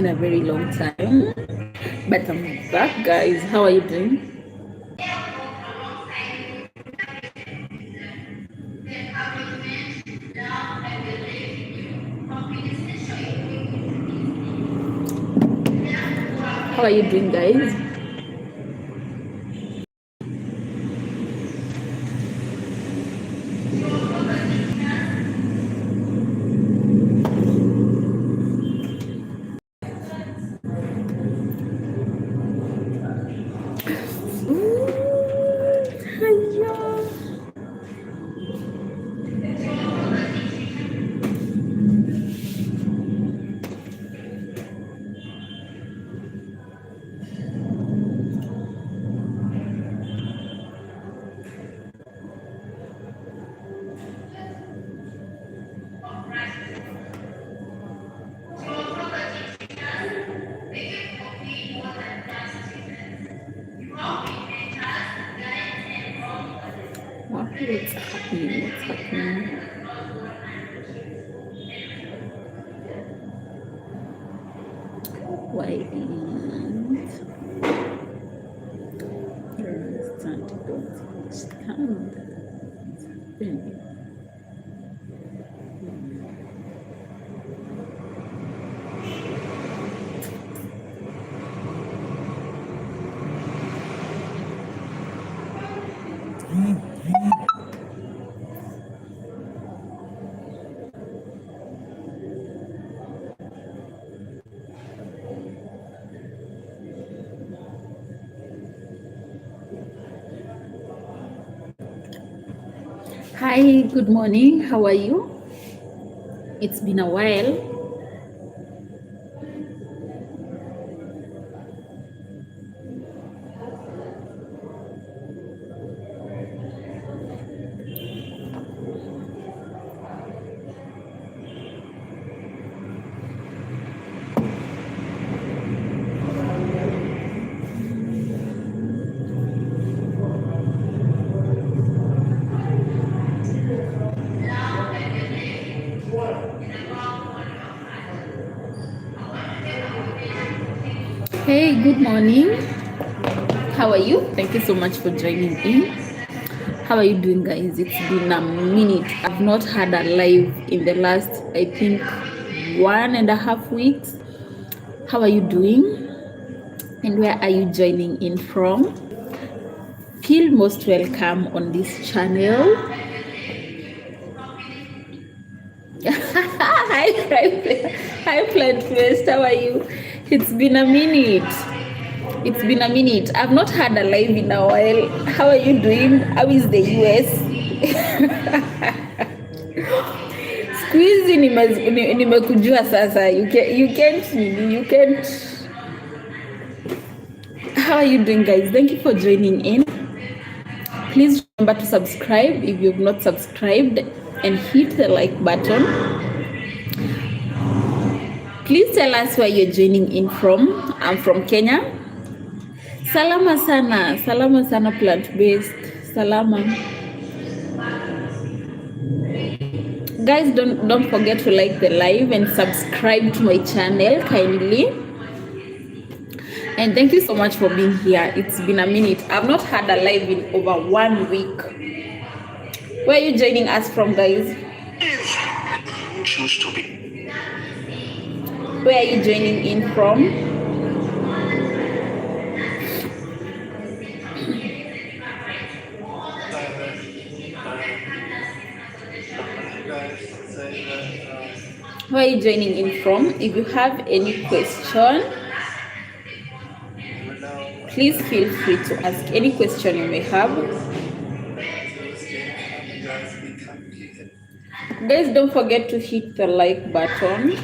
in a very long time, but I'm back, guys. How are you doing? How are you doing, guys? What's happening? What's happening? Why is stand? Don't stand. Hi, good morning. How are you? It's been a while. Hey, good morning. How are you? Thank you so much for joining in. How are you doing, guys? It's been a minute. I've not had a live in the last, I think, 1.5 weeks. How are you doing? And where are you joining in from? Feel most welcome on this channel. Hi, Plant Fest. How are you? It's been a minute. It's been a minute. I've not had a live in a while. How are you doing? How is the US? Squeeze nimekujua sasa. You can't. How are you doing, guys? Thank you for joining in. Please remember to subscribe if you've not subscribed and hit the like button. Please tell us where you're joining in from. I'm from Kenya. Salama sana plant-based. Salama. Guys, don't forget to like the live and subscribe to my channel kindly. And thank you so much for being here. It's been a minute. I've not had a live in over 1 week. Where are you joining us from, guys? Choose to be. Where are you joining in from? Where are you joining in from? If you have any question, please feel free to ask any question you may have. Guys, don't forget to hit the like button.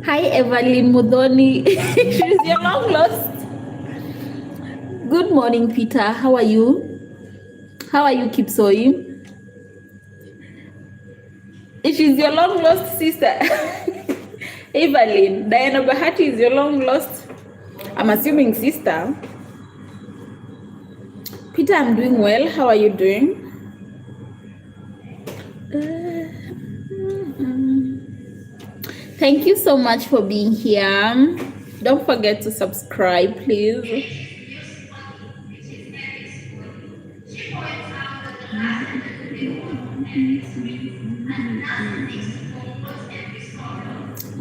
Hi, Evelyn Mudoni. She's your long lost. Good morning, Peter. How are you? How are you, Kipsoi? She's your long lost sister. Evelyn, Diana Bahati is your long lost, I'm assuming, sister. Peter, I'm doing well. How are you doing? Thank you so much for being here. Don't forget to subscribe, please.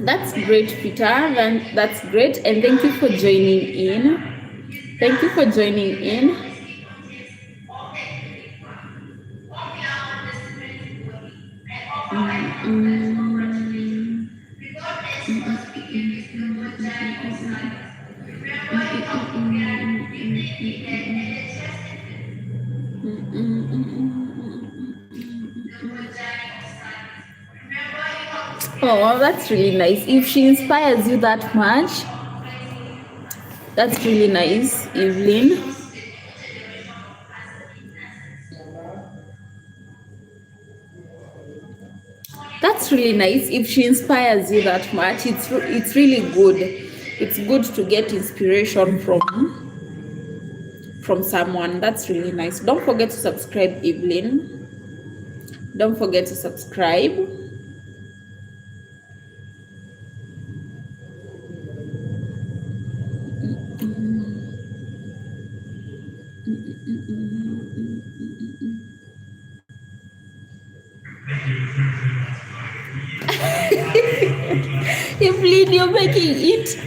That's great, Peter. And that's great. And thank you for joining in. Thank you for joining in. Oh, that's really nice. If she inspires you that much, that's really nice, Evelyn. That's really nice. If she inspires you that much, it's really good. It's good to get inspiration from someone. That's really nice. Don't forget to subscribe, Evelyn. Don't forget to subscribe. Evelyn, you're making it.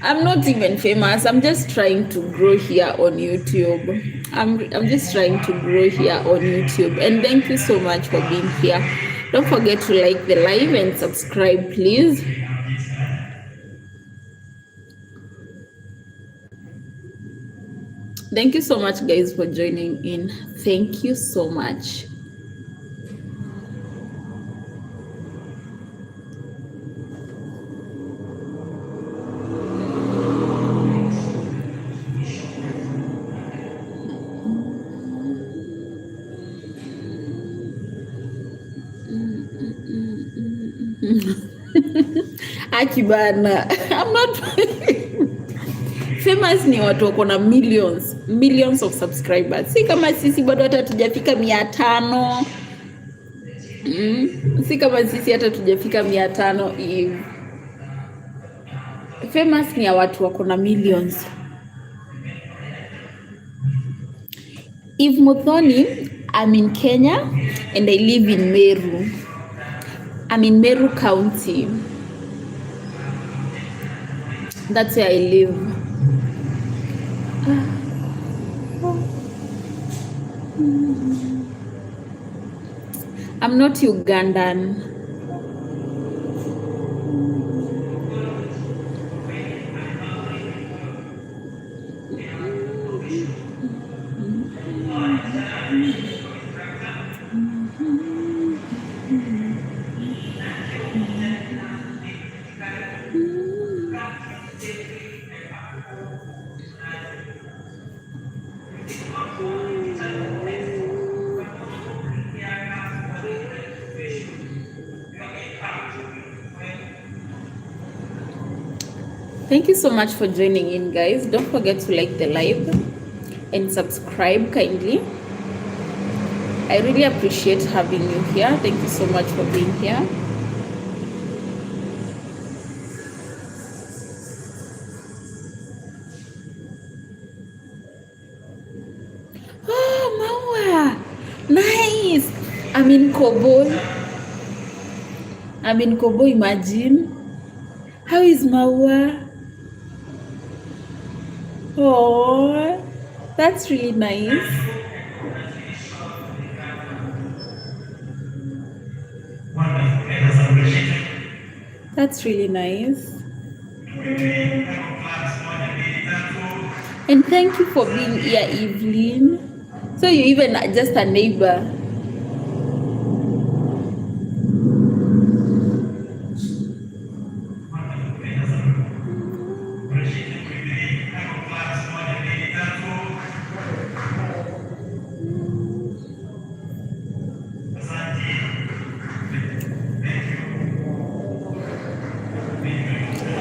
I'm not even famous. I'm just trying to grow here on YouTube. I'm just trying to grow here on YouTube. And thank you so much for being here. Don't forget to like the live and subscribe, please. Thank you so much, guys, for joining in. Thank you so much. Akibana, I'm not famous. Ni watu wako na millions of subscribers. Si kama sisi bado hata tujafika 500. Si kama sisi hata tujafika 500. Famous ni watu wako na millions. Eve Muthoni, I'm in Kenya and I live in Meru. I'm in Meru County. That's where I live. I'm not Ugandan. Thank you so much for joining in, guys. Don't forget to like the live and subscribe kindly. I really appreciate having you here. Thank you so much for being here. Oh, Maua. Nice. I'm in Kobo. Imagine. How is Maua? Oh, that's really nice. That's really nice. And thank you for being here, Evelyn. So you even just a neighbor.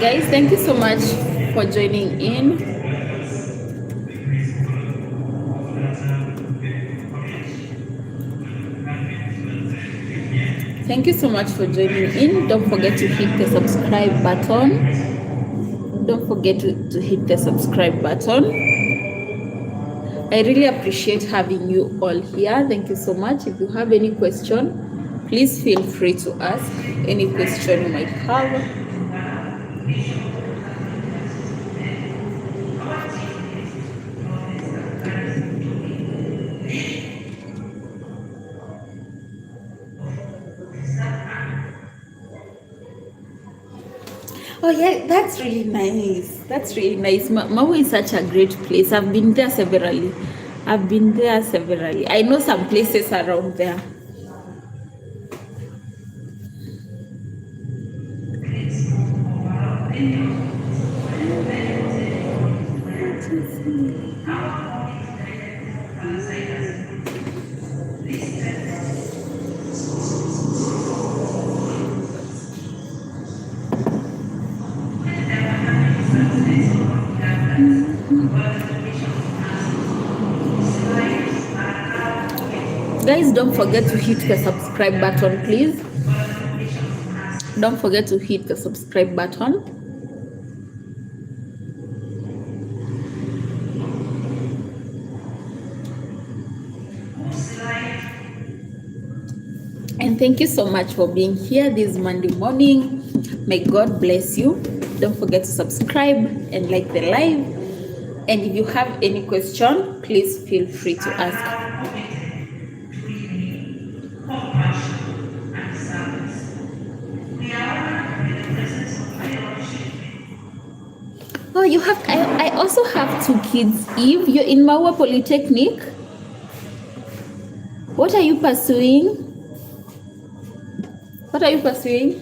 Guys, thank you so much for joining in. Thank you so much for joining in. Don't forget to hit the subscribe button. Don't forget to hit the subscribe button. I really appreciate having you all here. Thank you so much. If you have any question, please feel free to ask any question you might have. Oh yeah, that's really nice. That's really nice. Maui is such a great place. I've been there severally. I know some places around there. Guys, don't forget to hit the subscribe button, please. Don't forget to hit the subscribe button. And thank you so much for being here this Monday morning. May God bless you. Don't forget to subscribe and like the live. And if you have any question, please feel free to ask. Oh, you have, I also have 2 kids. Eve, you're in Maua Polytechnic. What are you pursuing? What are you pursuing?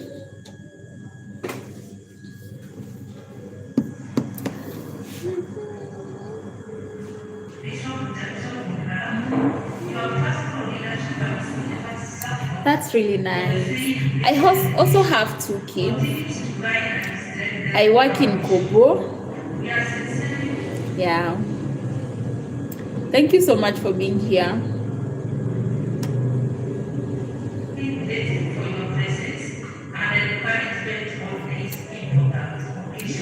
That's really nice. I also have 2 kids. I work in Kobo. Yeah. Thank you so much for being here.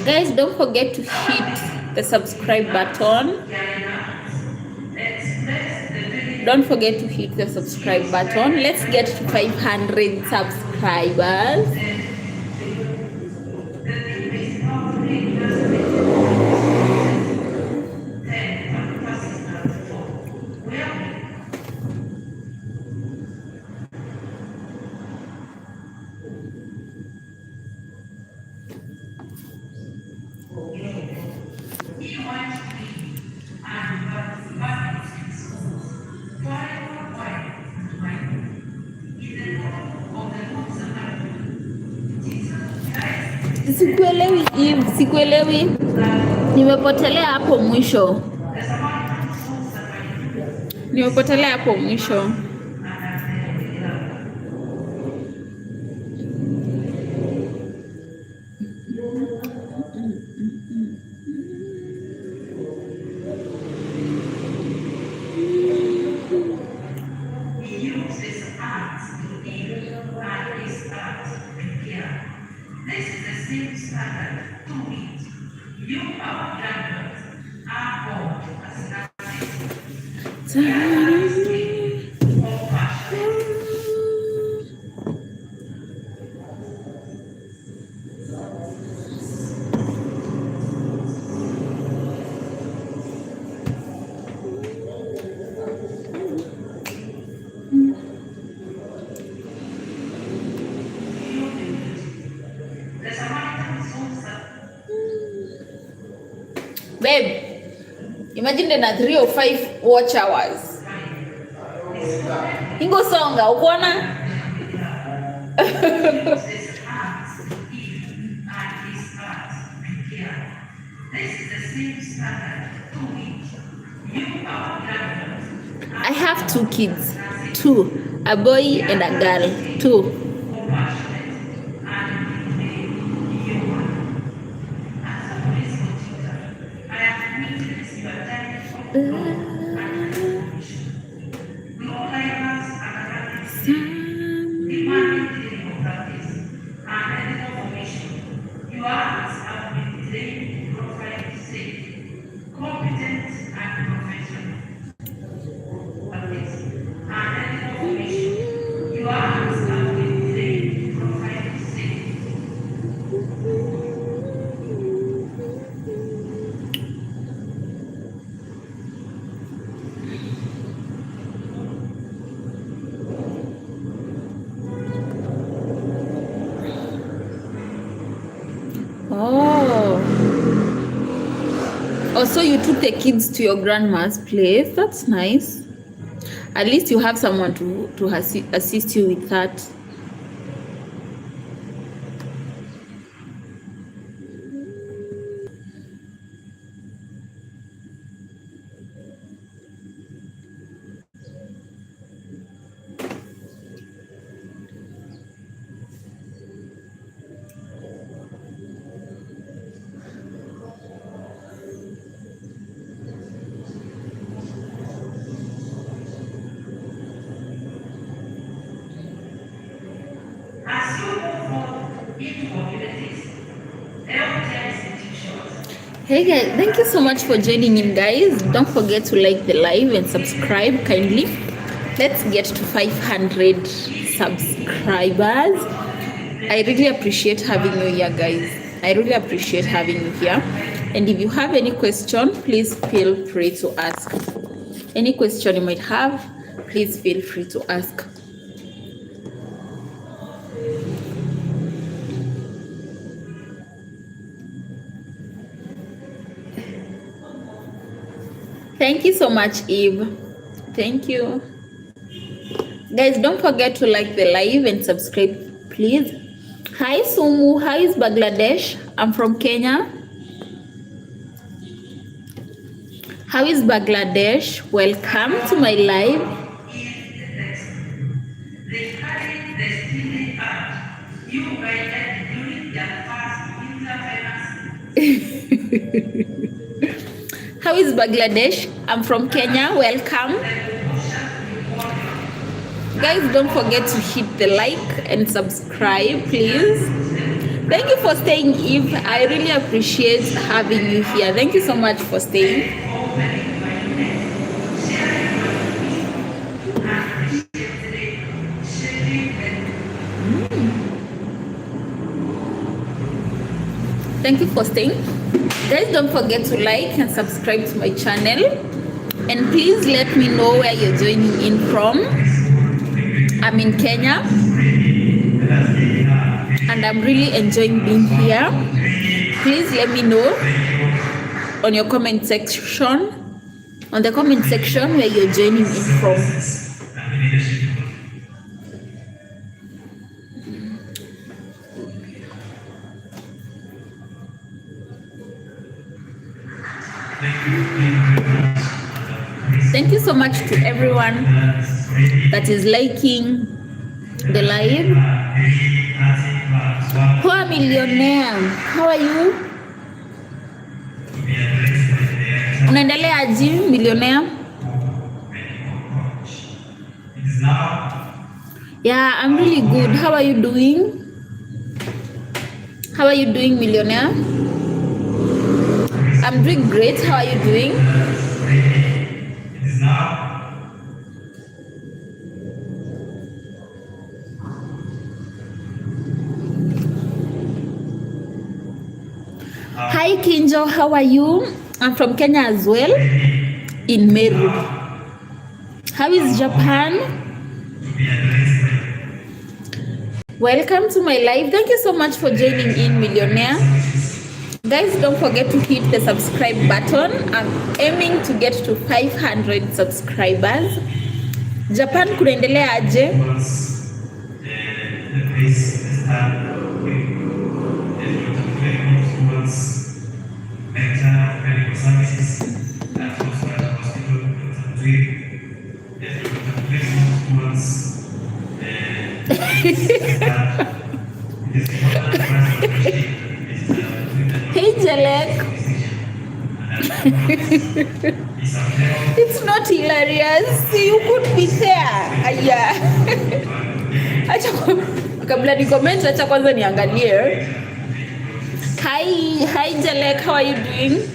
Guys, don't forget to hit the subscribe button. Don't forget to hit the subscribe button. Let's get to 500 subscribers. Sikuelewi Eve, sikuelewi. Nimepotelea hapo mwisho. Babe, imagine the 3 or 5 watch hours. Ingo songa, ukuona? I have 2 kids, 2, a boy and a girl, 2. Also, you took the kids to your grandma's place. That's nice. At least you have someone to assist you with that. Hey guys, thank you so much for joining in, guys. Don't forget to like the live and subscribe kindly. Let's get to 500 subscribers. I really appreciate having you here, guys. I really appreciate having you here. And if you have any question, please feel free to ask. Any question you might have, please feel free to ask. Thank you so much, Eve. Thank you. Guys, don't forget to like the live and subscribe, please. Hi, Sumu. How is Bangladesh? I'm from Kenya. How is Bangladesh? Welcome to my live. How is Bangladesh? I'm from Kenya. Welcome. Guys, don't forget to hit the like and subscribe, please. Thank you for staying, Eve. I really appreciate having you here. Thank you so much for staying. Thank you for staying. Guys, don't forget to like and subscribe to my channel. And please let me know where you're joining in from. I'm in Kenya. And I'm really enjoying being here. Please let me know on your comment section. On the comment section where you're joining in from. Thank you so much to everyone that is liking the live. Poor millionaire, how are you? Unaendelea aje, millionaire? Yeah, I'm really good. How are you doing? How are you doing, millionaire? I'm doing great. How are you doing? Hi Kinjo, how are you? I'm from Kenya as well, in Meru. How is Japan? Welcome to my live. Thank you so much for joining in, millionaire. Guys, don't forget to hit the subscribe button. I'm aiming to get to 500 subscribers. Japan kunaendelea aje? Hey Jalek. It's not hilarious. You could be there. Aya. Acha kabla ni comment, acha kwanza niangalie. Hi Jalek, how are you doing?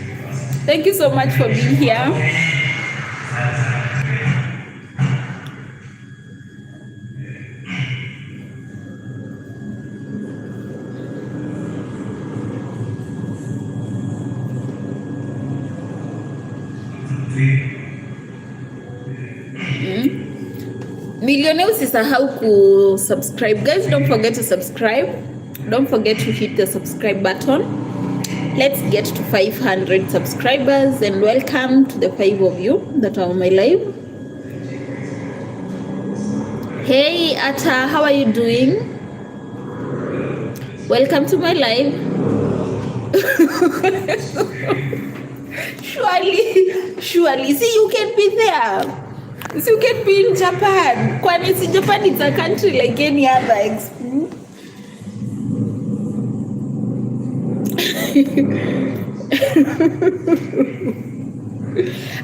Thank you so much for being here. Millionaire, usisahau ku subscribe. Guys, don't forget to subscribe. Don't forget to hit the subscribe button. Let's get to 500 subscribers, and welcome to the 5 of you that are on my live. Hey Ata, how are you doing? Welcome to my live. Surely, see, you can be there. So you can be in Japan. Kwani si Japan is a country like any other.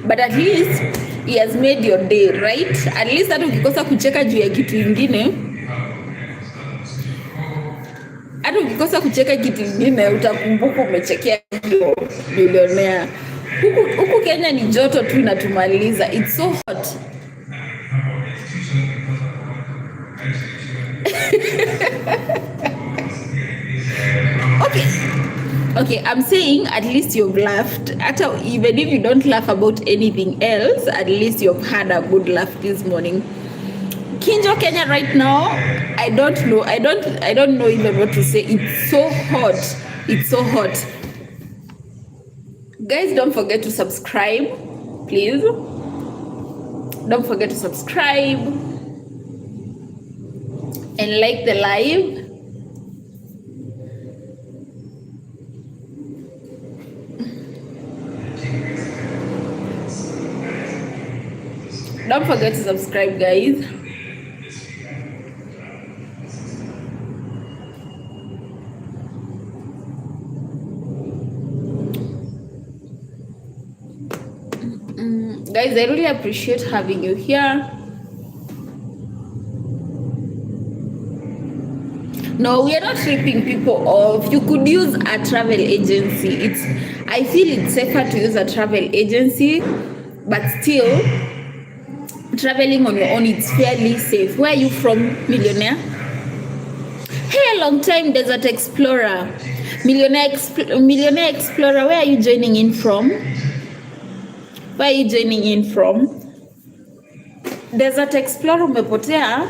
But at least he has made your day, right? At least hata ukikosa kucheka juu ya kitu ingine, hata ukikosa kucheka kitu ingine utakumbuka umechekea hiyo millionaire. Huku Kenya ni joto tu inatumaliza. It's so hot. Okay, I'm saying at least you've laughed. Even if you don't laugh about anything else, at least you've had a good laugh this morning. Kinjo Kenya right now, I don't know even what to say. It's so hot. It's so hot. Guys, don't forget to subscribe, please. Don't forget to subscribe and like the live. Don't forget to subscribe, guys. Guys, I really appreciate having you here. No, we are not ripping people off. You could use a travel agency. I feel it's safer to use a travel agency, but still, traveling on your own, it's fairly safe. Where are you from, millionaire? Hey, long time desert explorer. Millionaire explorer, where are you joining in from? Where are you joining in from? Desert explorer umepotea.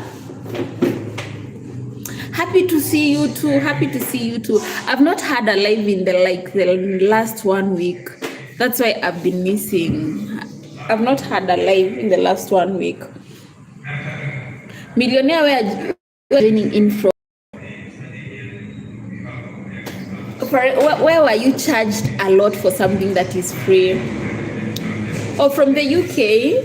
Happy to see you too. Happy to see you too. I've not had a live in the last 1 week. That's why I've been missing. I've not had a live in the last 1 week. Millionaire, where are you joining in from? Where were you charged a lot for something that is free? Or from the UK?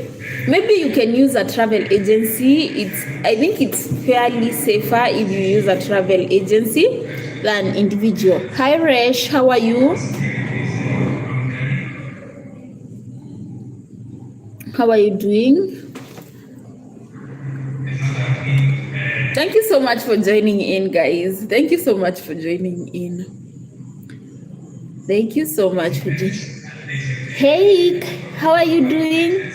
Maybe you can use a travel agency. I think it's fairly safer if you use a travel agency than individual. Hi Resh, how are you? How are you doing? Thank you so much for joining in, guys. Thank you so much for joining in. Thank you so much for joining. Hey, how are you doing?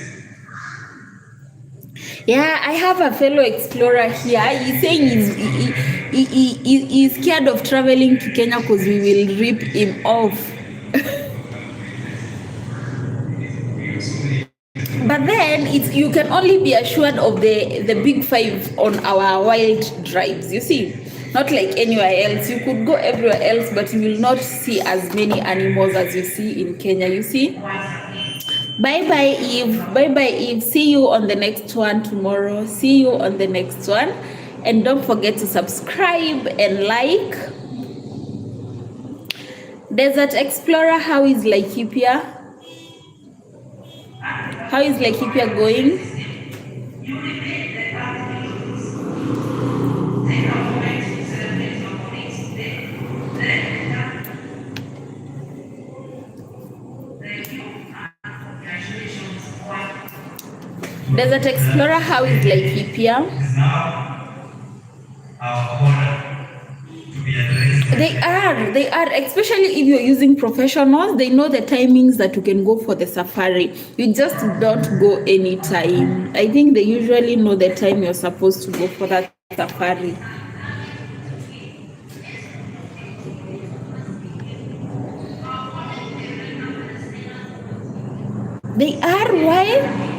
Yeah, I have a fellow explorer here. He's saying he's scared of traveling to Kenya because we will rip him off. But then you can only be assured of the big 5 on our wild drives, you see. Not like anywhere else. You could go everywhere else, but you will not see as many animals as you see in Kenya, you see. Bye-bye, Eve. Bye-bye, Eve. See you on the next one tomorrow. See you on the next one. And don't forget to subscribe and like. Desert Explorer, how is Laikipia? How is Laikipia going? Desert Explorer, how is Laikipia? They are, especially if you're using professionals, they know the timings that you can go for the safari. You just don't go anytime. I think they usually know the time you're supposed to go for that safari. They are, why?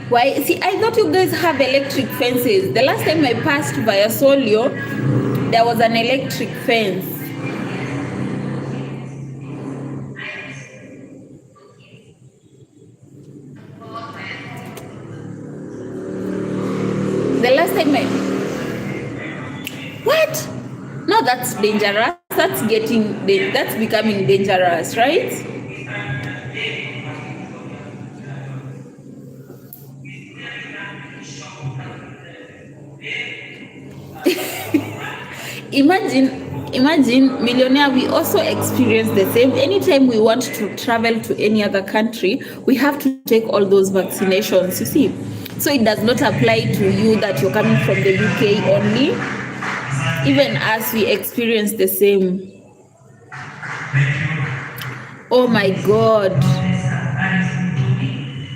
Why? See, I thought you guys have electric fences. The last time I passed via Solio, there was an electric fence. What? Now that's dangerous. That's becoming dangerous, right? Imagine, millionaire, we also experience the same. Anytime we want to travel to any other country, we have to take all those vaccinations, you see. So it does not apply to you that you're coming from the UK only. Even us, we experience the same. Oh my God.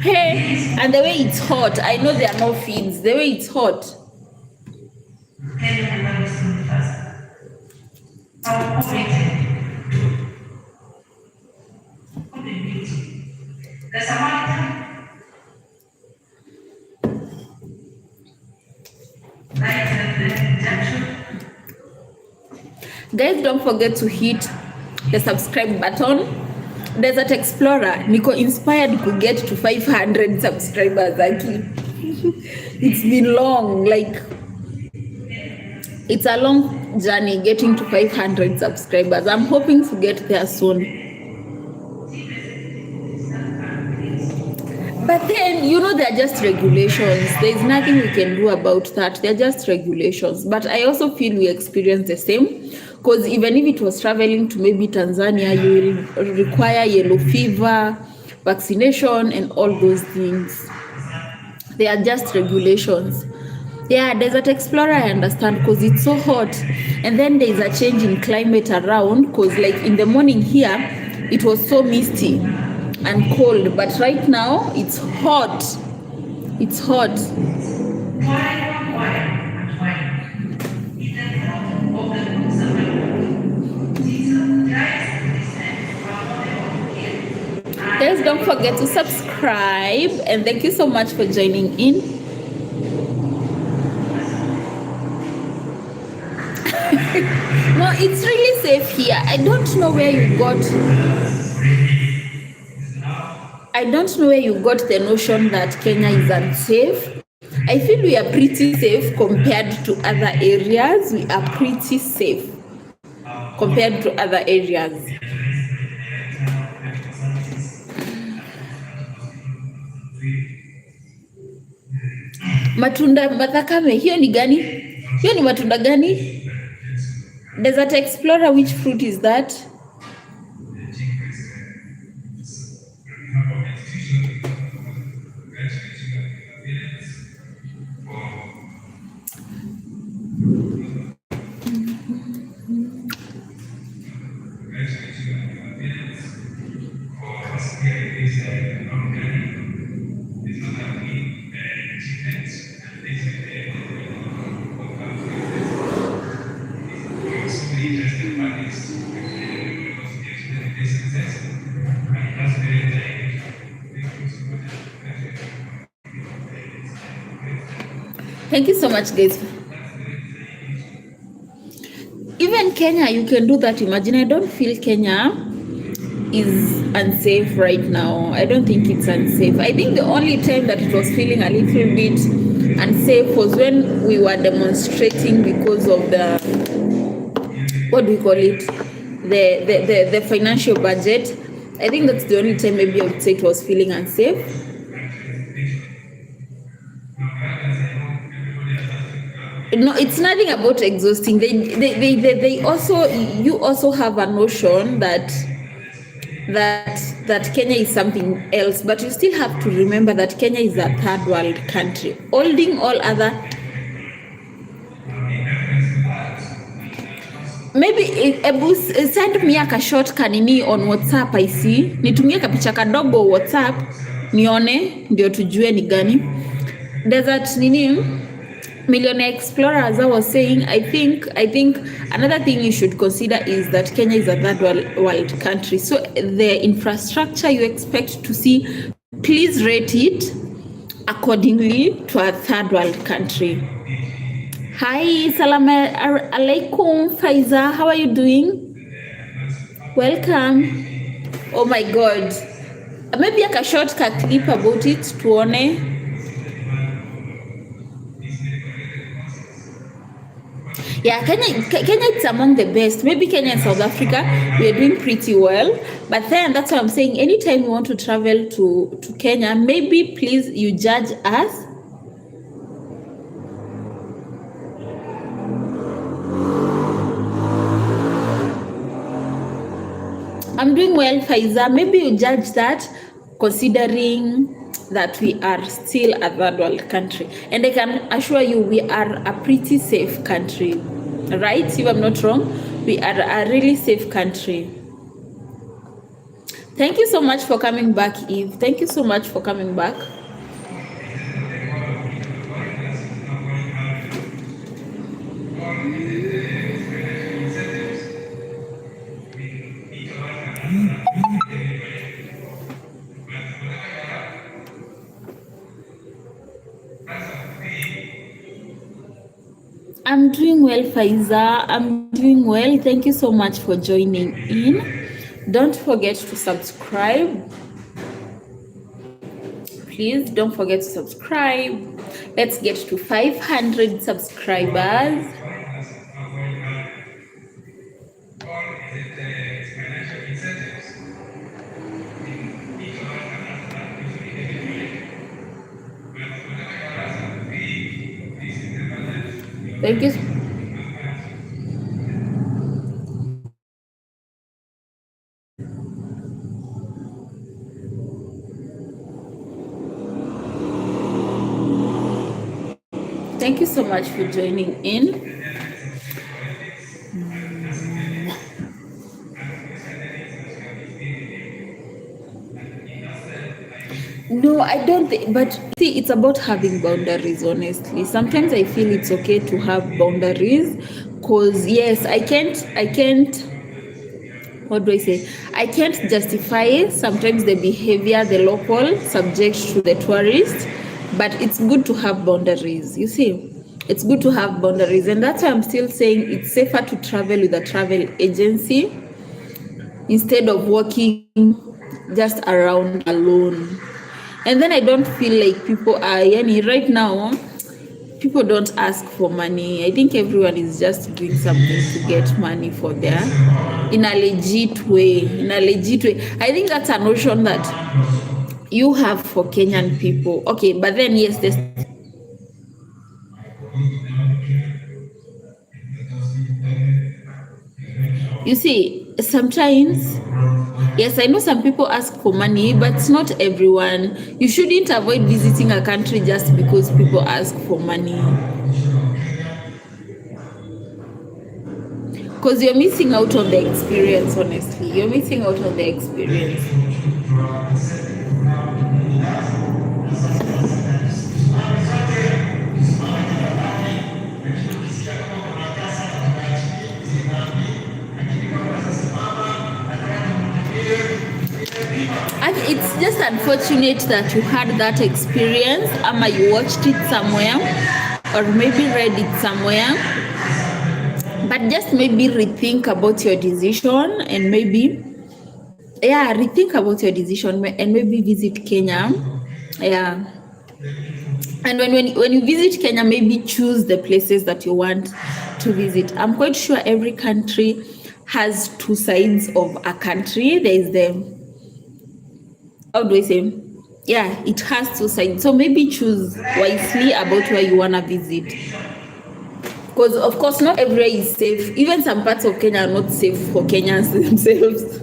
Hey, and the way it's hot, I know there are no feeds. The way it's hot. Guys, don't forget to hit the subscribe button. Desert Explorer, niko inspired to get to 500 subscribers. It's been long, like it's a long journey getting to 500 subscribers. I'm hoping to get there soon. But then, you know, they're just regulations. There's nothing we can do about that. They're just regulations. But I also feel we experience the same. Because even if it was traveling to maybe Tanzania, you will require yellow fever, vaccination, and all those things. They are just regulations. Yeah, Desert Explorer, I understand, because it's so hot. And then there's a change in climate around, because like in the morning here, it was so misty and cold, but right now it's hot. It's hot. Guys, don't forget to subscribe, and thank you so much for joining in. No, it's really safe here. I don't know where you got the notion that Kenya is unsafe. I feel we are pretty safe compared to other areas. We are pretty safe compared to other areas. Matunda mathakame, hiyo ni gani? Hiyo ni matunda gani? Desert Explorer, which fruit is that? Thank you so much, guys. Even Kenya, you can do that. Imagine, I don't feel Kenya is unsafe right now. I don't think it's unsafe. I think the only time that it was feeling a little bit unsafe was when we were demonstrating because of the, what do we call it? The financial budget. I think that's the only time maybe I would say it was feeling unsafe. No, it's nothing about exhausting. They also, you also have a notion that Kenya is something else, but you still have to remember that Kenya is a third world country, holding all other. Maybe send me a short kanini on WhatsApp. I see nitumie kapicha kadogo WhatsApp nione ndio tujue ni gani. Desert nini Millionaire Explorer, as I was saying, I think another thing you should consider is that Kenya is a third world country. So the infrastructure you expect to see, please rate it accordingly to a third world country. Hi, salam alaikum, Faiza. How are you doing? Welcome. Oh my God. Maybe a short clip about it tuone. Yeah, Kenya is among the best. Maybe Kenya and South Africa, we are doing pretty well. But then that's what I'm saying. Anytime you want to travel to Kenya, maybe please you judge us. I'm doing well, Faiza. Maybe you judge that considering that we are still a third world country. And I can assure you we are a pretty safe country. Right? If I'm not wrong, we are a really safe country. Thank you so much for coming back, Eve. Thank you so much for coming back. I'm doing well, Faiza. I'm doing well. Thank you so much for joining in. Don't forget to subscribe. Please don't forget to subscribe. Let's get to 500 subscribers. Thank you. Thank you so much for joining in. No, I don't think, but see, it's about having boundaries, honestly. Sometimes I feel it's okay to have boundaries because, yes, I can't, what do I say? I can't justify sometimes the behavior the local subject to the tourist, but it's good to have boundaries. You see, it's good to have boundaries, and that's why I'm still saying it's safer to travel with a travel agency instead of walking just around alone. And then I don't feel like people are, right now, people don't ask for money. I think everyone is just doing something to get money for their, in a legit way. I think that's a notion that you have for Kenyan people. Okay, but then yes, there's, you see, sometimes, yes, I know some people ask for money, but it's not everyone. You shouldn't avoid visiting a country just because people ask for money. Because you're missing out on the experience, honestly. You're missing out on the experience. And it's just unfortunate that you had that experience, or you watched it somewhere, or maybe read it somewhere. But just maybe rethink about your decision and maybe, yeah, rethink about your decision and maybe visit Kenya. Yeah. And when you visit Kenya, maybe choose the places that you want to visit. I'm quite sure every country has two sides of a country. There is the, how do I say? Yeah, it has two sides. So maybe choose wisely about where you wanna visit. Because of course not everywhere is safe. Even some parts of Kenya are not safe for Kenyans themselves.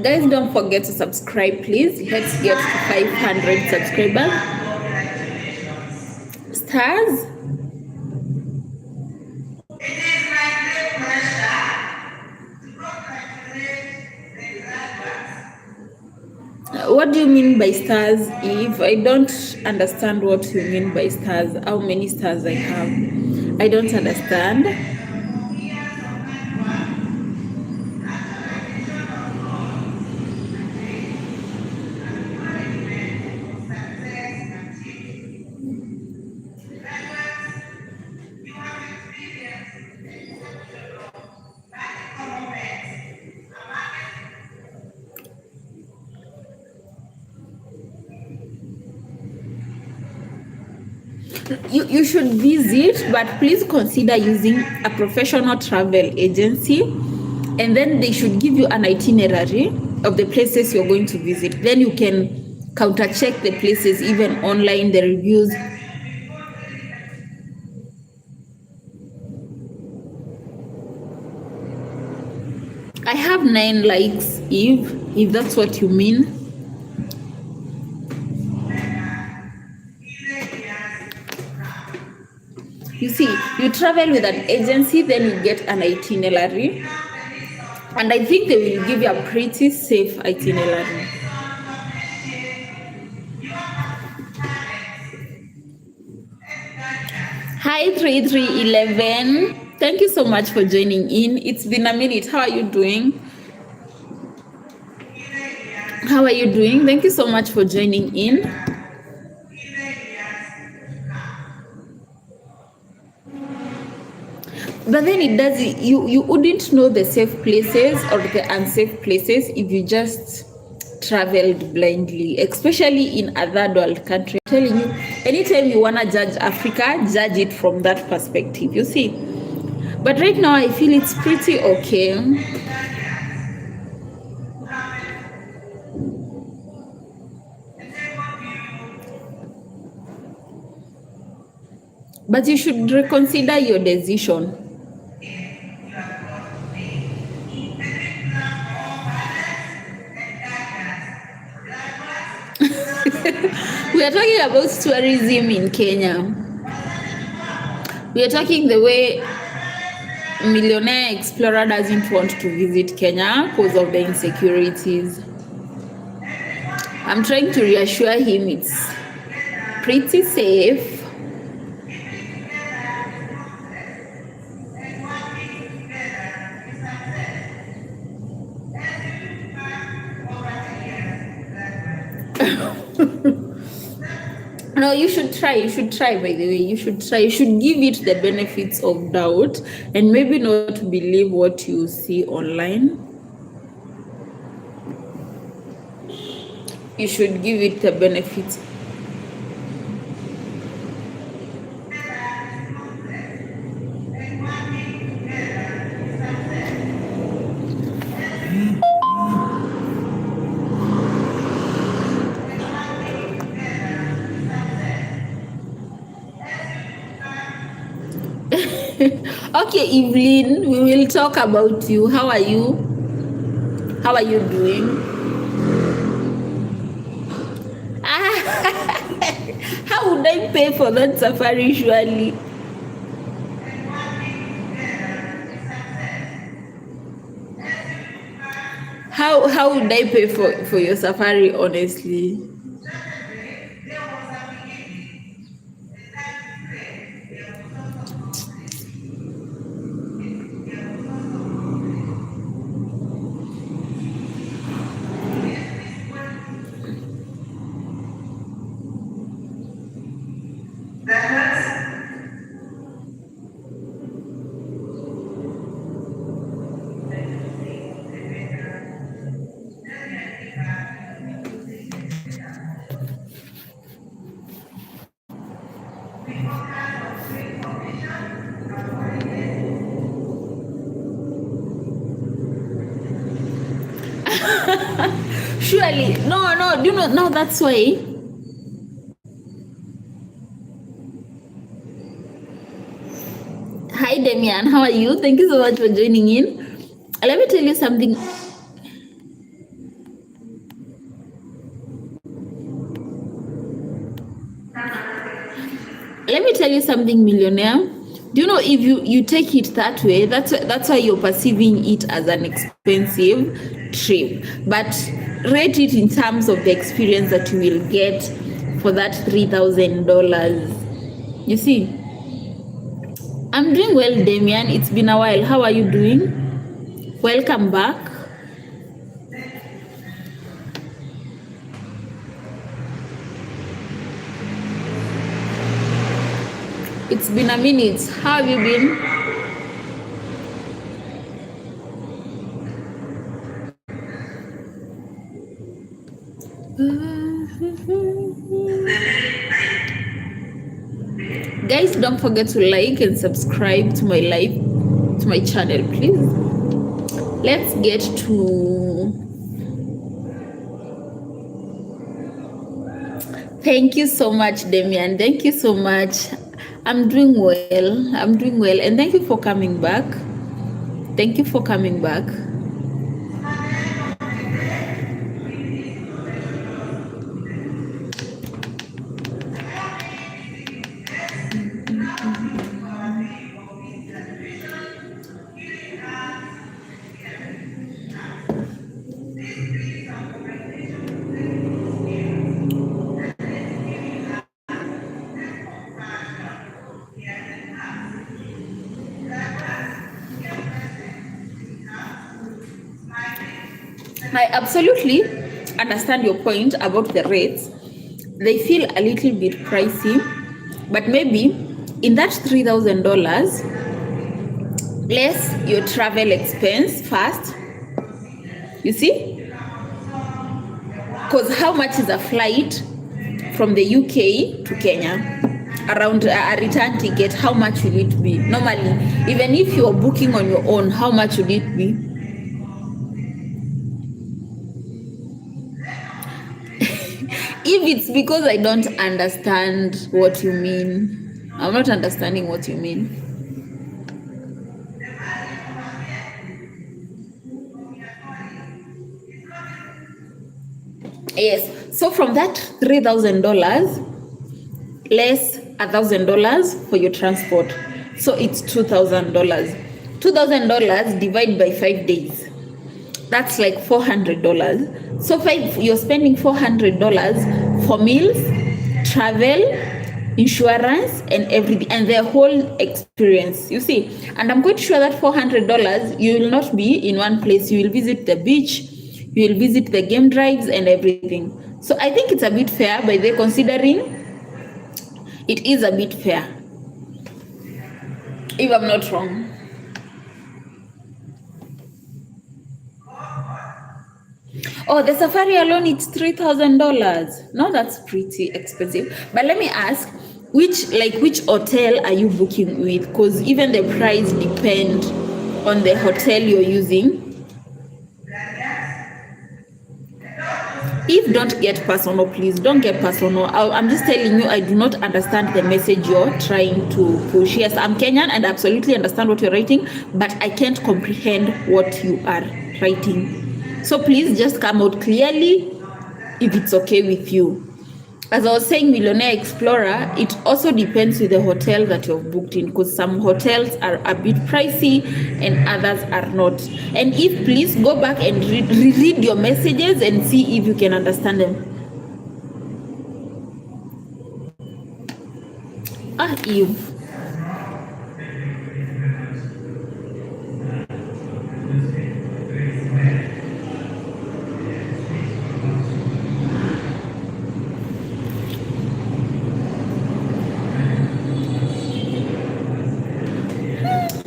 Guys, don't forget to subscribe, please. Let's get to 500 subscribers. Stars. What do you mean by stars, Eve? I don't understand what you mean by stars. How many stars I have? I don't understand. You should visit, but please consider using a professional travel agency, and then they should give you an itinerary of the places you're going to visit. Then you can counter check the places, even online, the reviews. I have 9 likes, if that's what you mean. You see, you travel with an agency, then you get an itinerary, and I think they will give you a pretty safe itinerary. Hi 3311, thank you so much for joining in. It's been a minute. How are you doing? How are you doing? Thank you so much for joining in. But then it does, you wouldn't know the safe places or the unsafe places if you just traveled blindly, especially in a third world country. I'm telling you, anytime you want to judge Africa, judge it from that perspective, you see. But right now I feel it's pretty okay. But you should reconsider your decision. We are talking about tourism in Kenya. We are talking the way millionaire explorer doesn't want to visit Kenya because of the insecurities. I'm trying to reassure him it's pretty safe. No, you should try, by the way. You should try. You should give it the benefits of doubt and maybe not believe what you see online. You should give it the benefits. Okay, Evelyn, we will talk about you. How are you? How are you doing? How would I pay for that safari, surely? How would I pay for your safari, honestly? Surely, no, do you know, no, that's why. Hi, Demian, how are you? Thank you so much for joining in. Let me tell you something. Let me tell you something, millionaire. Do you know, if you take it that way, that's why you're perceiving it as an expensive trip. But rate it in terms of the experience that you will get for that $3,000. You see, I'm doing well, Damian. It's been a while. How are you doing? Welcome back. It's been a minute. How have you been? Guys, don't forget to like and subscribe to my channel, please. Let's get to... Thank you so much, Damian. Thank you so much. I'm doing well. And thank you for coming back. I absolutely understand your point about the rates. They feel a little bit pricey, but maybe in that $3,000, less your travel expense first. You see? Because how much is a flight from the UK to Kenya? Around a return ticket, how much will it be? Normally, even if you're booking on your own, how much would it be? If it's because I don't understand what you mean, I'm not understanding what you mean. Yes, so from that $3,000, less $1,000 for your transport, so it's $2,000. $2,000 divided by 5 days, that's like $400. So you're spending $400 for meals, travel, insurance, and everything, and the whole experience, you see. And I'm quite sure that $400, you will not be in one place. You will visit the beach, you will visit the game drives and everything. So I think it's a bit fair, by the considering it is a bit fair, if I'm not wrong. Oh, the safari alone, it's $3,000. No, that's pretty expensive. But let me ask, which hotel are you booking with? Because even the price depends on the hotel you're using. If don't get personal, please don't get personal. I'm just telling you, I do not understand the message you're trying to push. Yes, I'm Kenyan and I absolutely understand what you're writing, but I can't comprehend what you are writing. So please just come out clearly if it's okay with you. As I was saying, Millionaire Explorer, it also depends with the hotel that you've booked in, because some hotels are a bit pricey and others are not. And if, please go back and reread your messages and see if you can understand them. Eve.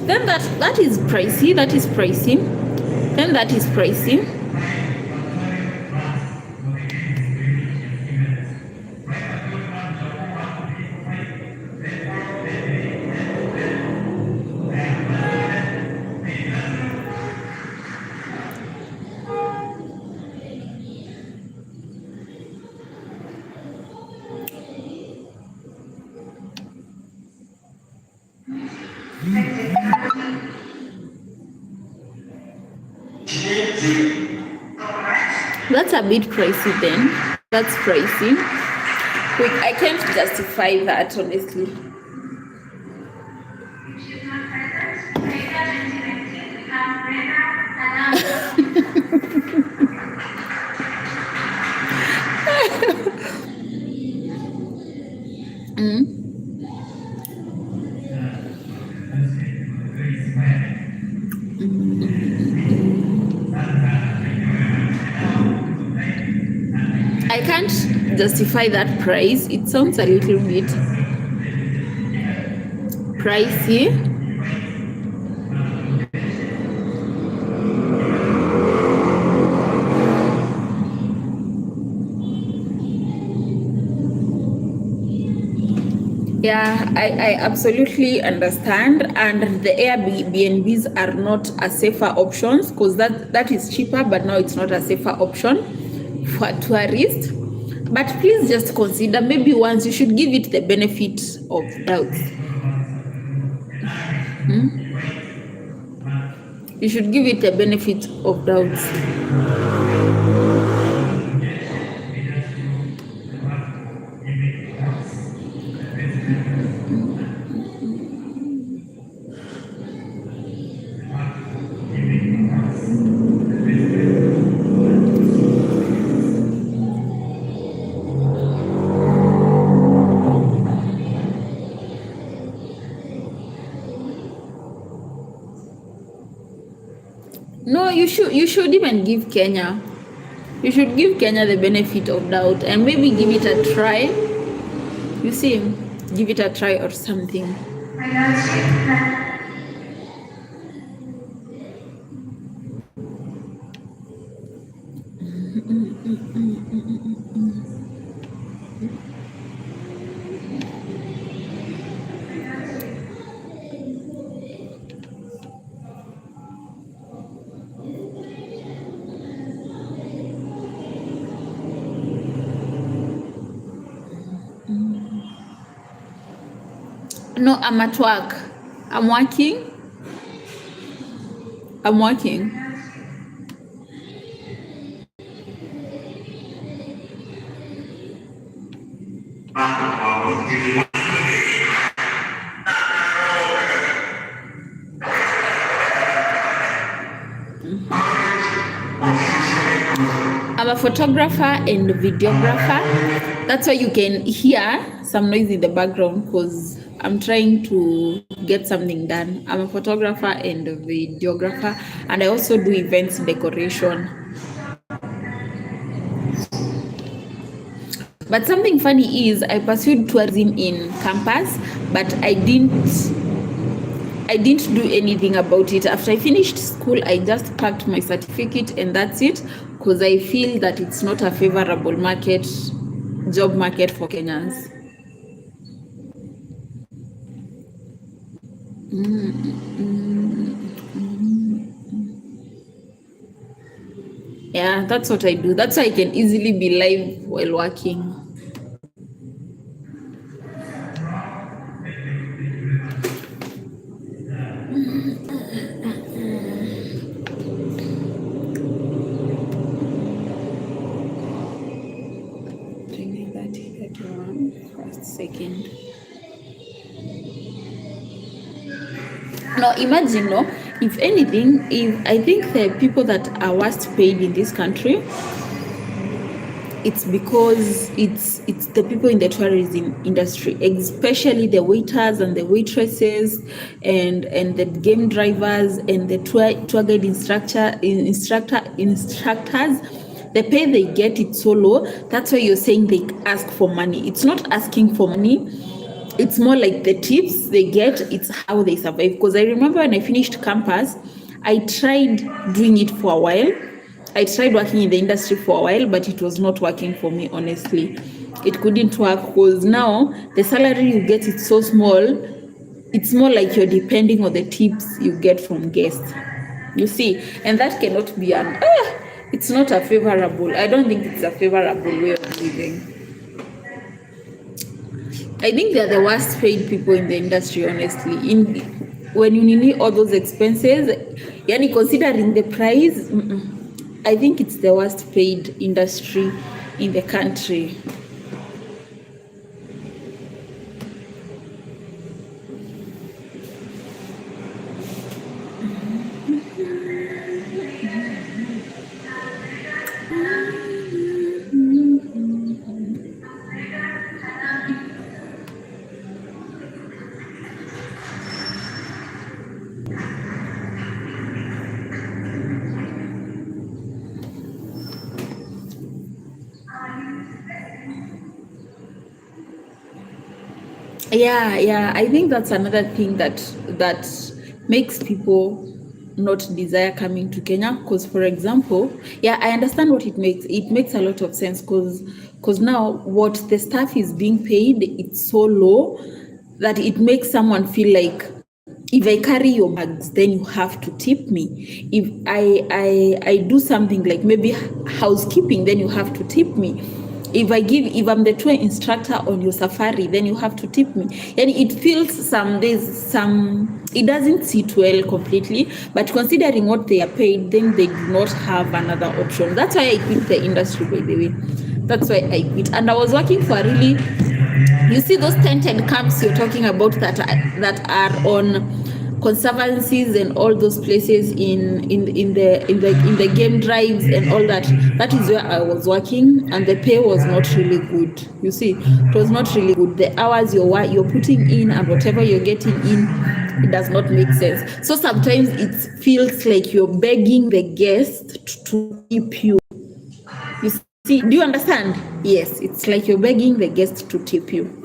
Then that is pricey. Then that is pricey. That's a bit pricey then. That's pricey. I can't justify that, honestly. I can't justify that price. It sounds a little bit pricey. Yeah, I absolutely understand, and the Airbnbs are not a safer options because that is cheaper, but now it's not a safer option for tourists. But please just consider, maybe once you should give it the benefit of doubts. You should give it the benefit of doubts. No, you should even give Kenya. You should give Kenya the benefit of doubt and maybe give it a try. You see, give it a try or something. No, I'm at work. I'm working. I'm working. I'm a photographer and videographer. That's why you can hear some noise in the background because I'm trying to get something done. I'm a photographer and a videographer, and I also do events decoration. But something funny is I pursued tourism in campus, but I didn't do anything about it. After I finished school, I just packed my certificate and that's it, because I feel that it's not a favorable job market for Kenyans. Yeah, that's what I do. That's why I can easily be live while working. Second. Now imagine, no, if anything, if I think the people that are worst paid in this country, it's because it's the people in the tourism industry, especially the waiters and the waitresses and the game drivers and the tour guide instructors. The pay they get, it's so low. That's why you're saying they ask for money. It's not asking for money. It's more like the tips they get, it's how they survive. Because I remember when I finished campus, I tried doing it for a while. I tried working in the industry for a while, but it was not working for me, honestly. It couldn't work because now the salary you get is so small. It's more like you're depending on the tips you get from guests. You see, and that cannot be it's not a favorable. I don't think it's a favorable way of living. I think they're the worst paid people in the industry, honestly. When you need all those expenses, yani considering the price, I think it's the worst paid industry in the country. Yeah, I think that's another thing that makes people not desire coming to Kenya. Because, for example, yeah, I understand what it makes a lot of sense, because now what the staff is being paid, it's so low. that it makes someone feel like, if I carry your bags, then you have to tip me. If I do something like maybe housekeeping, then you have to tip me. If I'm the tour instructor on your safari, then you have to tip me. And it feels some days, it doesn't sit well completely, but considering what they are paid, then they do not have another option. That's why I quit the industry, by the way. That's why I quit. And I was working for a really, you see those tented camps you're talking about that are on conservancies and all those places in the game drives and all that. That is where I was working, and the pay was not really good. You see, it was not really good. The hours you're putting in and whatever you're getting in, it does not make sense. So sometimes it feels like you're begging the guest to tip you. You see, do you understand? Yes, it's like you're begging the guest to tip you.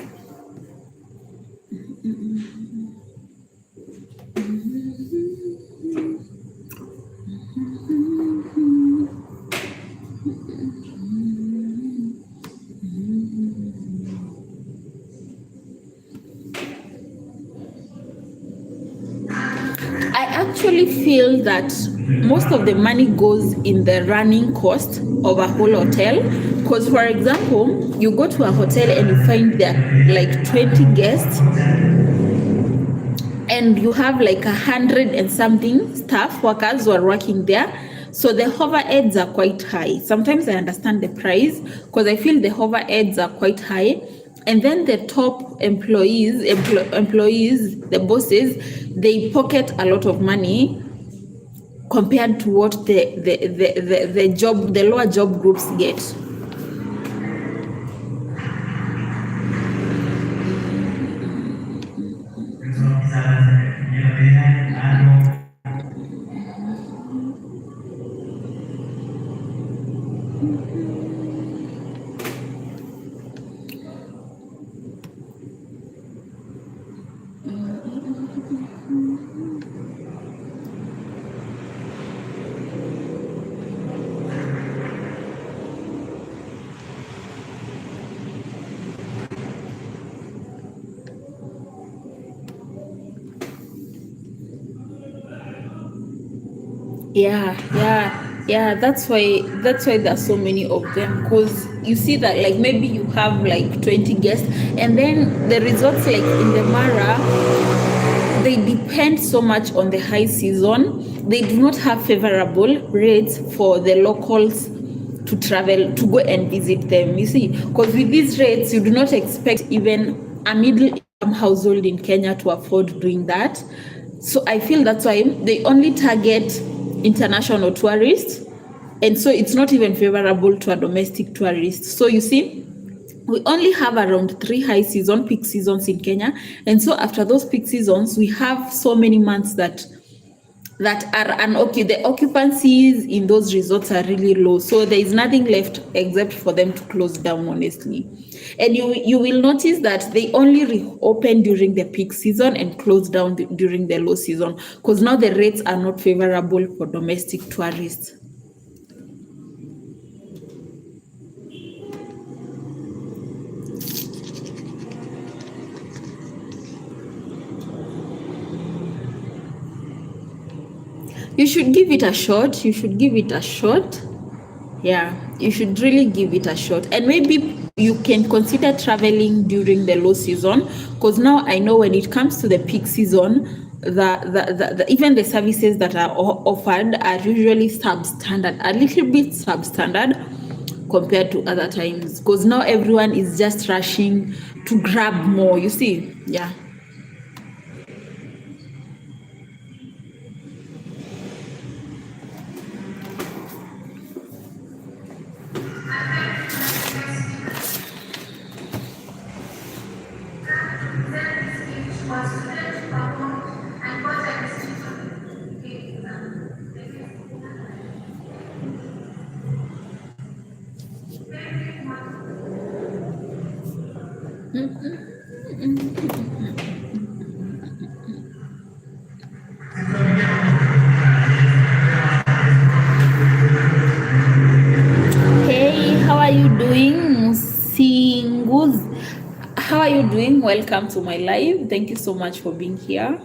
I actually feel that most of the money goes in the running cost of a whole hotel. Because, for example, you go to a hotel and you find there like 20 guests, and you have like 100 and something staff workers who are working there. So the overheads are quite high. Sometimes I understand the price because I feel the overheads are quite high. And then the top employees, the bosses, they pocket a lot of money compared to what the lower job groups get. Yeah, that's why there's so many of them, because you see that like maybe you have like 20 guests, and then the resorts like in the Mara, they depend so much on the high season. They do not have favorable rates for the locals to travel to go and visit them, you see, because with these rates you do not expect even a middle income household in Kenya to afford doing that. So I feel that's why they only target international tourists, and so it's not even favorable to a domestic tourist. So you see, we only have around 3 peak seasons in Kenya, and so after those peak seasons we have so many months that are the occupancies in those resorts are really low, so there is nothing left except for them to close down, honestly. And you will notice that they only reopen during the peak season and close down during the low season, because now the rates are not favorable for domestic tourists. You should give it a shot. Yeah, you should really give it a shot. And maybe you can consider traveling during the low season, because now I know when it comes to the peak season, even the services that are offered are usually substandard, a little bit substandard compared to other times, because now everyone is just rushing to grab more, you see. Yeah. How are you doing? Welcome to my live. Thank you so much for being here.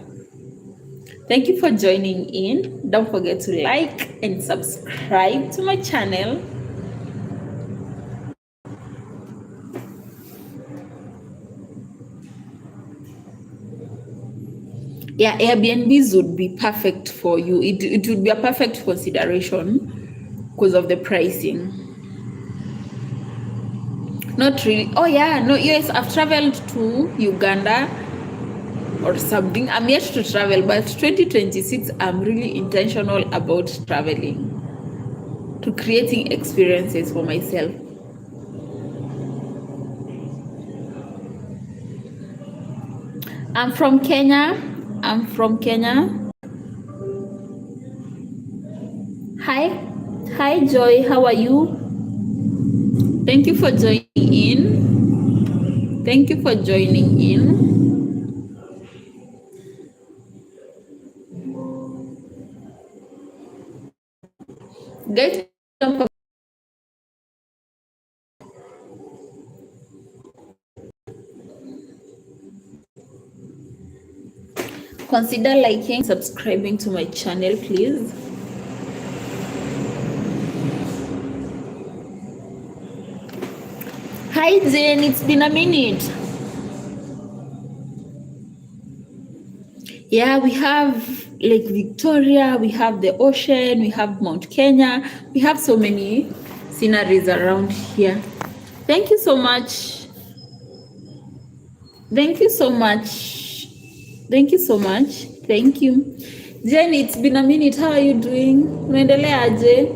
Thank you for joining in. Don't forget to like and subscribe to my channel. Yeah, Airbnbs would be perfect for you. It would be a perfect consideration because of the pricing. Not really. Oh yeah, no, yes, I've traveled to Uganda or something. I'm yet to travel, but 2026, I'm really intentional about traveling, to creating experiences for myself. I'm from Kenya. Hi Joy, how are you? Thank you for joining in. Thank you for joining in. Guys, consider liking, subscribing to my channel, please. Hi Zen, it's been a minute. Yeah, we have Lake Victoria, we have the ocean, we have Mount Kenya, we have so many sceneries around here. Thank you so much. Thank you so much. Thank you so much. Thank you. Jen, it's been a minute. How are you doing? Unaendelea aje?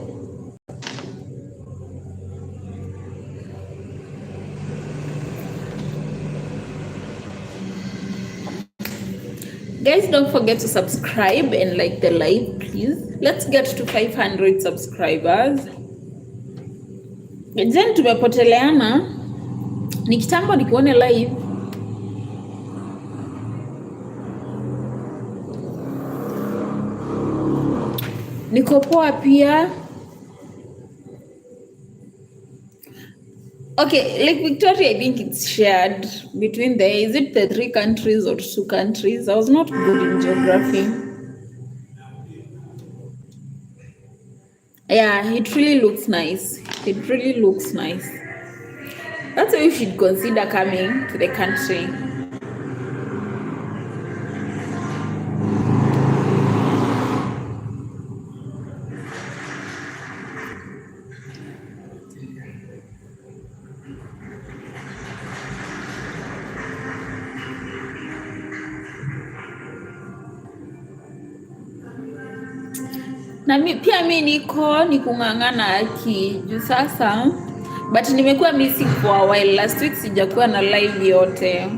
Guys, don't forget to subscribe and like the live, please. Let's get to 500 subscribers. Jen, tumepoteleana. Ni kitambo nikuone live. Niko poa pia. Okay, Lake Victoria, I think it's shared between is it the 3 countries or 2 countries? I was not good in geography. Yeah, it really looks nice. It really looks nice. That's why you should consider coming to the country. Na pia mi niko ni kung'ang'ana haki juu sasa, but nimekuwa missing for a while. Last week sijakuwa na live yote.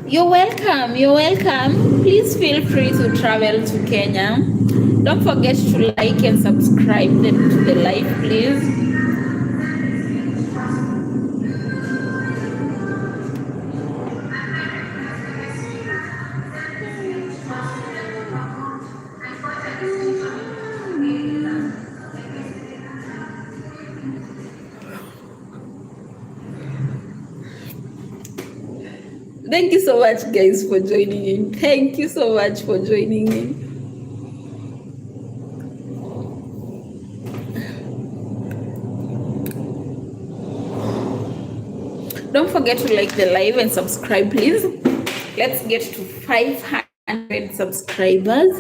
You're welcome. You're welcome. Please feel free to travel to Kenya. Don't forget to like and subscribe to the live, please. Thank you so much, guys, for joining in. Thank you so much for joining in. Don't forget to like the live and subscribe, please. Let's get to 500 subscribers.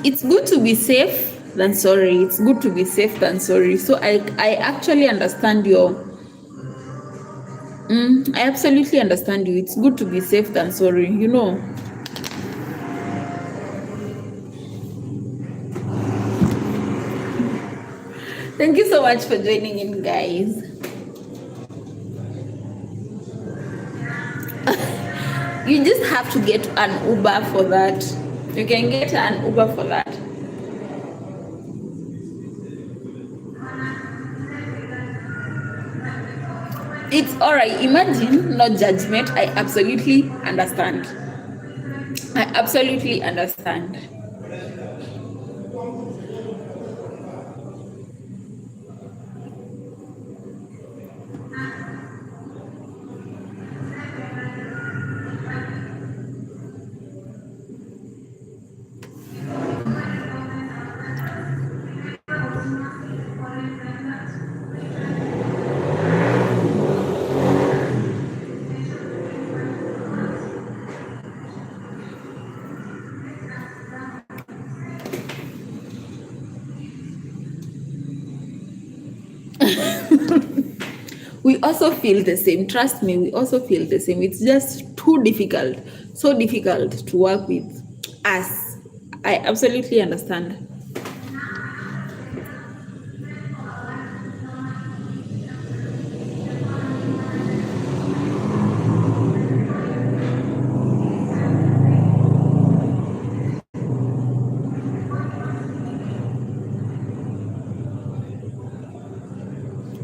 It's good to be safe than sorry. It's good to be safe than sorry. So I actually understand your I absolutely understand you. It's good to be safe than sorry, you know. Thank you so much for joining in, guys. You just have to get an Uber for that. You can get an Uber for that. It's all right. Imagine, no judgment. I absolutely understand. I absolutely understand. We also feel the same. Trust me, we also feel the same. It's just too difficult, so difficult to work with us. I absolutely understand.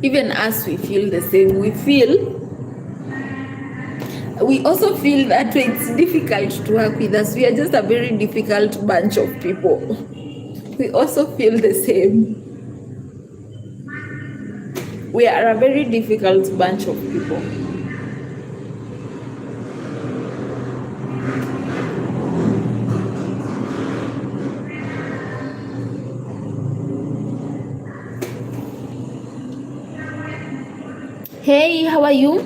Even us, we feel the same. We also feel that it's difficult to work with us. We are just a very difficult bunch of people. We also feel the same. We are a very difficult bunch of people. Hey, how are you?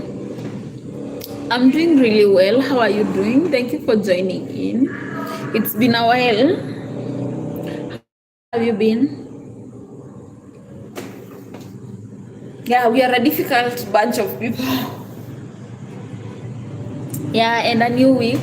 I'm doing really well. How are you doing? Thank you for joining in. It's been a while. How have you been? Yeah, we are a difficult bunch of people. Yeah, and a new week.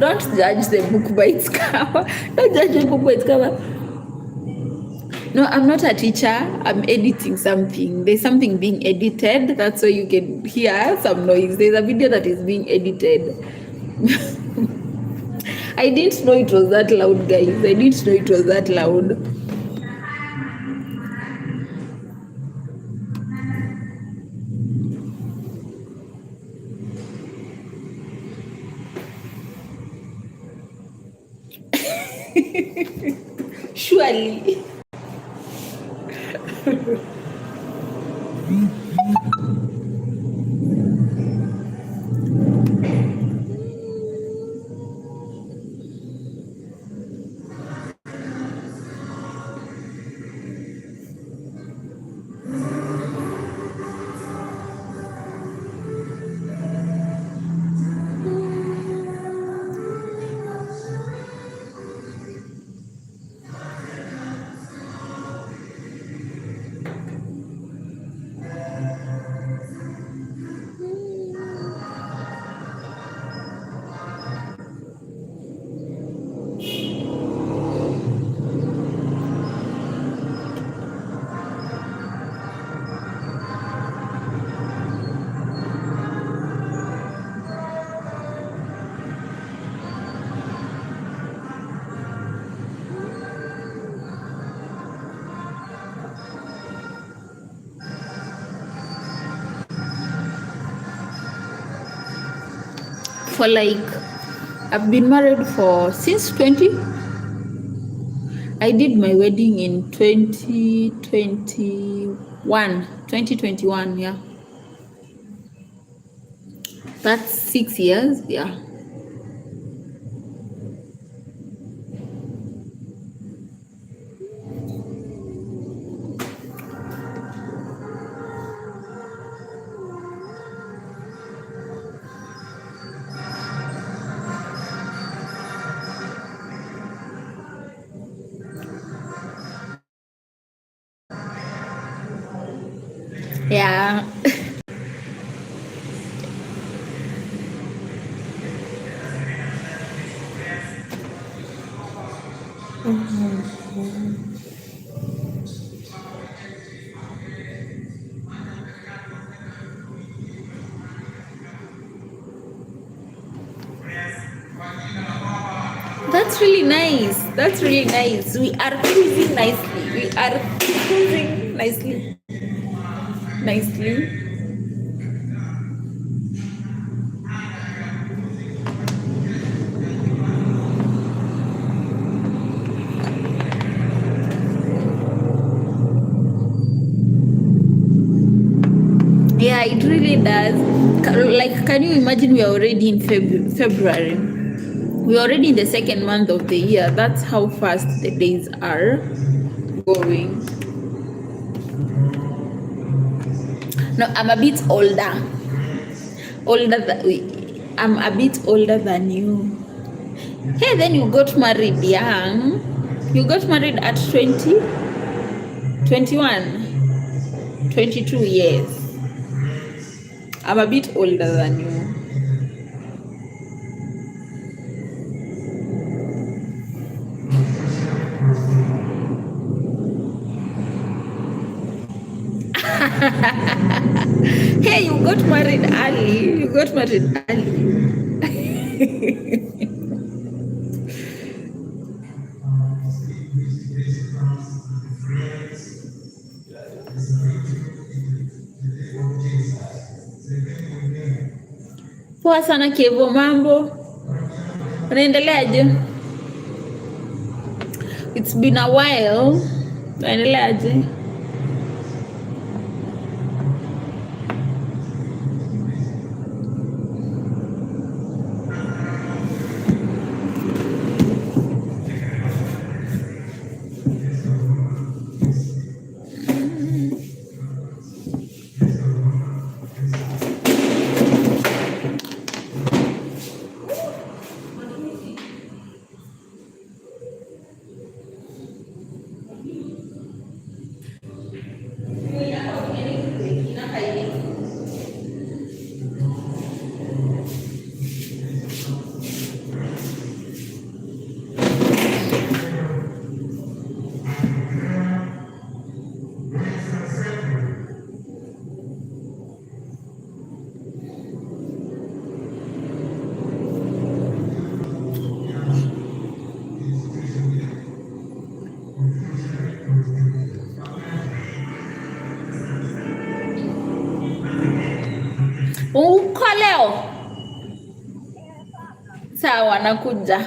Don't judge the book by its cover. Don't judge the book by its cover. No, I'm not a teacher. I'm editing something. There's something being edited. That's why you can hear some noise. There's a video that is being edited. I didn't know it was that loud, guys. I didn't know it was that loud. Surely. For like, I've been married for since 20. I did my wedding in 2021. 2021, yeah. That's 6 years, yeah. Yeah. That's really nice. That's really nice. We are cruising nicely. We are cruising nicely. Nicely. Yeah, it really does. Like, can you imagine we are already in February? We're already in the second month of the year. That's how fast the days are going. No, I'm a bit older. I'm a bit older than you. Hey, then you got married young. You got married at 20, 21, 22 years. I'm a bit older than you. Hey, you got married early. You got married early. Poa sana Kevo, mambo unaendeleaje? It's been a while. Unaendeleaje? Uko leo? Sawa, nakuja.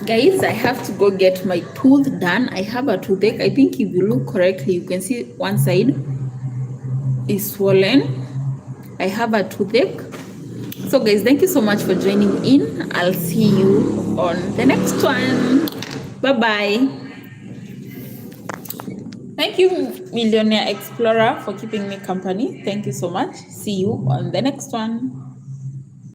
Guys, I have to go get my tooth done. I have a toothache. I think if you look correctly, you can see one side is swollen. I have a toothache. So guys, thank you so much for joining in. I'll see you on the next one. Bye-bye. Thank you, Millionaire Explorer, for keeping me company. Thank you so much. See you on the next one.